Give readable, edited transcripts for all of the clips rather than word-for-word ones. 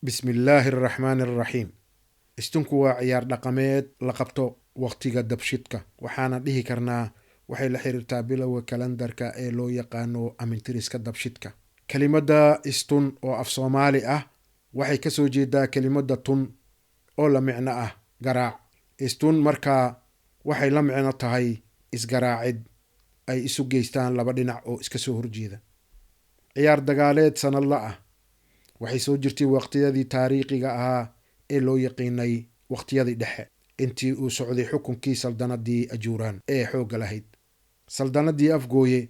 بسم الله الرحمن الرحيم. istunku waa ciyaar dhaqameed la qabto waqtiga dabshidka waxaana dhihi karnaa waxay la xiriirtaa bilowga kalendarka ee loo yaqaano amintiriska dabshidka. Kelimada istun oo af Soomaali ah waxay ka soo jeedaa kelimada tun oo la micno ah garaac. Istun markaa waxay la micno tahay isgaraacid ay isu geystaan laba dhinac oo iska soo horjeeda. ciyaar dagaaleed sanadla ah waxay soo jirtay waqtiyadii taariikhiga ahaa ee loo yaqiinay waqtiyadii dhexe intii uu socday xukunkii saldanadii ajuuraan ee xoogga lahayd. saldanadii afgooye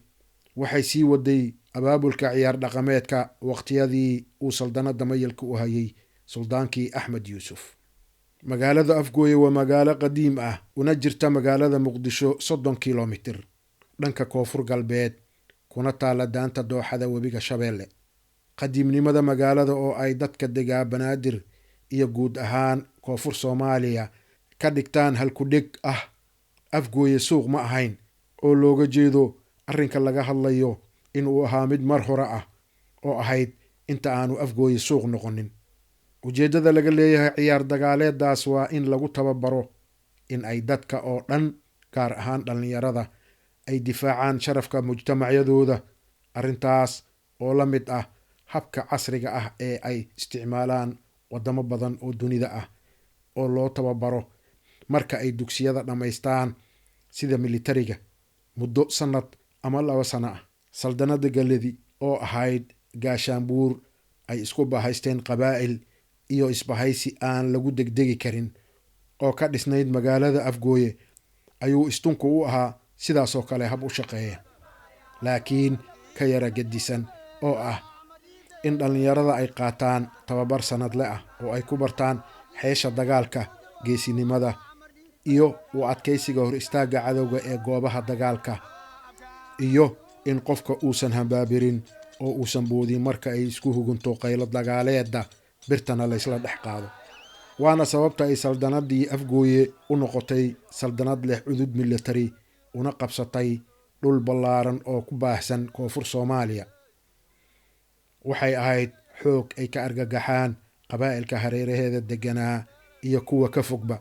waxay sii waday abaabulka ciyaar dhaqameedka waqtiyadii uu saldanada mayalka u hayay suldaankii Axmed Yuusuf. magaalada afgooye waa magaalo qadiim ah una jirta magaalada Muqdisho 30 kilomitir dhanka koonfur galbeed kuna taala daanta dooxada webiga Shabeelle. qadiimnimada magaalada oo ay dadka degaa Banaadir iyo guud ahaan koonfur Soomaaliya ka dhigtaan halkudhig ah afgooye suuq ma ahayn oo looga jeedo arrinka laga hadlayo inuu ahaa mid mar hore ah oo ahayd inta aanu afgooye suuq noqonin. ujeedada laga leeyahay ciyaar dagaaleedaas waa in lagu tababaro in ay dadka oo dhan gaar ahaan dhalinyarada ay difaacaan sharafka mujtamacyadooda. arrintaas oo la mid ah habka casriga ah ee ay isticmaalaan wadamo badan oo dunida ah oo loo tababaro marka ay dugsiyada dhammaystaan sida militariga muddo sanad ama 2 sano ah. saldanada galedi oo ahayd gaashaanbuur ay isku bahaysteen qabaa'il iyo isbahaysi aan lagu degdegi karin oo ka dhisnayd magaalada afgooye ayuu istunku u ahaa sidaas oo kale hab u shaqeeya laakiin ka yara gedisan oo ah in dhalinyarada ay qaataan tababar sanadle ah oo ay ku bartaan xeesha dagaalka, geesinimada iyo u adkaysiga hor istaaga cadowga ee goobaha dagaalka, iyo in qofka uusan hambaabirin oo uusan boodin marka ay isku hugunto qaylo dagaaleeda birtana la isla dhex qaado. waana sababta ay saldanadii afgooye u noqotay saldanad leh cudud military una qabsatay dhul ballaaran oo ku baahsan koonfur Soomaaliya. waxay ahayd xoog ay ka argagaxaan qabaa'ilka hareeraheeda deganaa iyo kuwa ka fogba.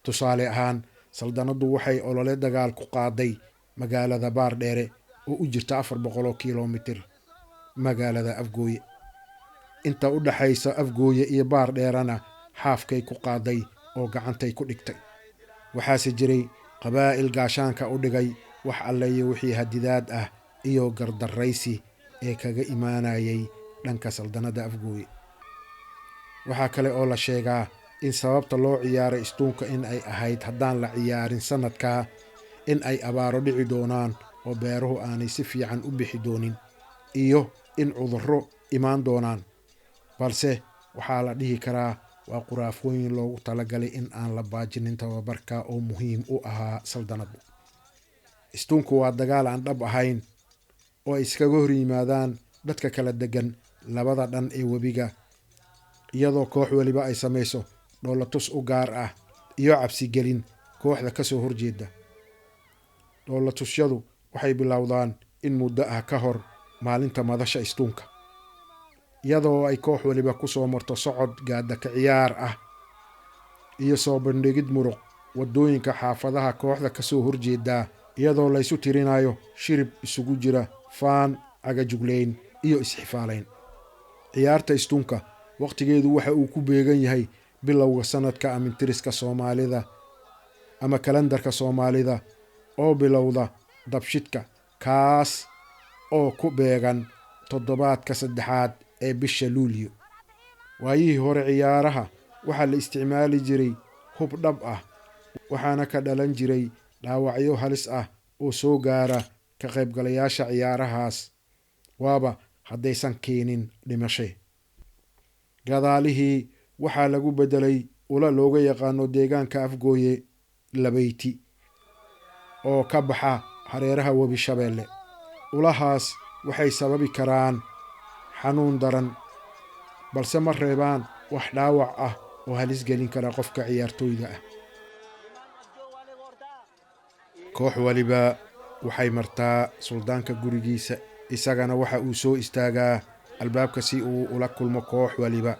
tusaale ahaan saldanadu waxay olole dagaal ku qaaday magaalada Baardheere oo u jirta 400 kilomitir magaalada afgooye. inta u dhaxaysa afgooye iyo Baardheerana xaafkay ku qaaday oo gacantay ku dhigtay. waxaase jiray qabaa'il gaashaanka u dhigay wax alle iyo wixii hadidaad ah iyo gardaraysi ee kaga imaanayay dhanka saldanada afgooye. waxaa kale oo la sheegaa in sababta loo ciyaaray istunka in ay ahayd haddaan la ciyaarin sanadkaa in ay abaaro dhici doonaan oo beeruhu aanay si fiican u bixi doonin iyo in cudurro imaan doonaan. balse waxaa la dhihi karaa waa quraafooyin loogu talagalay in aan la baajinin tababarka oo muhiim u ahaa saldanadu. istunku waa dagaal aan dhab ahayn oo ay iskaga hor yimaadaan dadka kala degan labada dhan ee webiga iyadoo koox waliba ay samayso dhoolatus u gaar ah iyo cabsigelin kooxda ka soo horjeeda. dhoolatusyadu waxay bilowdaan in muddo ah ka hor maalinta madasha istunka iyadoo ay koox waliba ku soo marto socod gaada ka ciyaar ah iyo soo bandhigid muruq wadooyinka xaafadaha kooxda ka soo horjeeda iyadoo la isu tirinayo shirib isugu jira faan, agajugleyn iyo isxifaaleyn. ciyaarta istunka waqtigeedu waxa uu ku beegan yahay bilowga sanadka amintiriska Soomaalida ama kalendarka Soomaalida oo bilowda dabshidka kaas oo ku beegan toddobaadka 3aad ee bisha Luulyo. waayihii hore ciyaaraha waxaa la isticmaali jiray hub dhab ah waxaana ka dhalan jiray dhaawacyo halis ah oo soo gaara ka qaybgalayaasha ciyaarahaas waaba haddaysan keenin dhimasho. gadaalihii waxaa lagu bedelay ula looga yaqaano deegaanka afgooye labeyti oo ka baxa hareeraha webi Shabeelle. ulahaas waxay sababi karaan xanuun daran balse ma reebaan wax dhaawac ah oo halis gelin kara qofka ciyaartooyga ah. koox waliba waxay martaa suldaanka gurigiisa isagana waxa uu soo istaagaa albaabka si uu ula kulmo koox waliba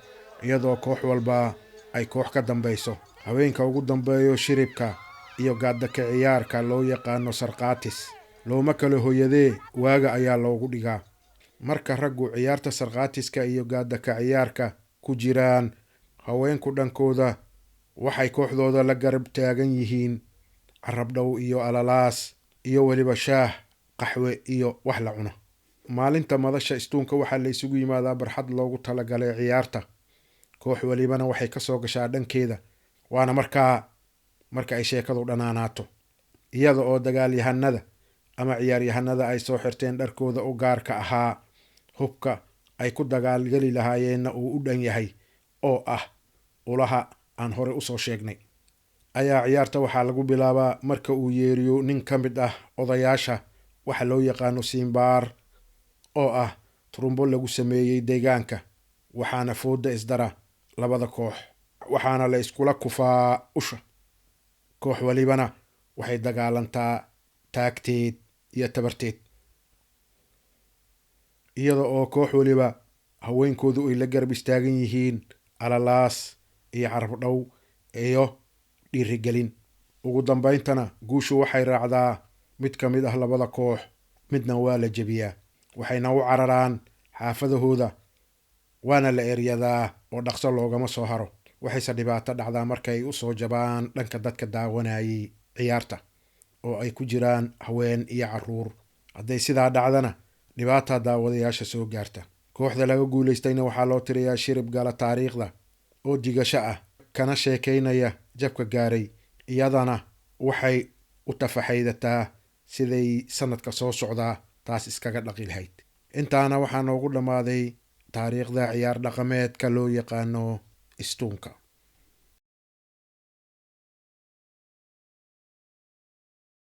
iyadoo koox walba ay koox ka dambayso. haweenka ugu dambeeyo shiribka iyo gaadaka ciyaarka loo yaqaano sarqaatis looma kala hoyadee waaga ayaa loogu dhigaa. marka raggu ciyaarta sarqaatiska iyo gaadaka ciyaarka ku jiraan, haweenku dhankooda waxay kooxdooda la garab taagan yihiin carab dhow iyo alalaas iyo weliba shaah, qaxwe iyo wax la cuno. maalinta madasha istuunka waxaa la isugu yimaadaa barxad loogu talagalay ciyaarta. koox walibana waxay ka soo gashaa dhankeeda, waana marka ay sheekadu dhanaanaato, iyada oo dagaalyahanada ama ciyaaryahanada ay soo xirteen dharkooda u gaarka ahaa. hubka ay ku dagaalgeli lahaayeenna uu u dhan yahay, oo ah ulaha aan hore usoo sheegnay. ayaa ciyaarta waxaa lagu bilaabaa marka uu yeeriyo nin ka mid ah odayaasha waxa loo yaqaano simbaar, oo ah turumbo lagu sameeyey deegaanka. waxaana fooda isdara labada koox, waxaana la iskula kufaa usha. koox walibana waxay dagaalantaa taagteed iyo tabarteed, iyada oo koox waliba haweenkoodu ay la garab istaagan yihiin alalaas iyo carab dhow iyo dhiirigelin. ugu dambayntana guushu waxay raacdaa mid ka mid ah labada koox, midna waa la jebiyaa. waxayna u cararaan xaafadahooda, waana la eryadaa oo dhaqso loogama soo haro. waxayse dhibaato dhacdaa markay u soo jabaan dhanka dadka daawanayay ciyaarta, oo ay ku jiraan haween iyo caruur. hadday sidaa dhacdana dhibaataa daawadayaasha soo gaarta. kooxda laga guulaystayna waxaa loo tirayaa shirib gala taariikhda oo digasho ah, kana sheekaynaya jabka gaaray. iyadana waxay u tafaxaydataa siday sanadka soo socdaa taas iskaga dhaqi lahayd. intaana waxaa noogu dhammaaday taariikhda ciyaar dhaqameedka loo yaqaano istuunka.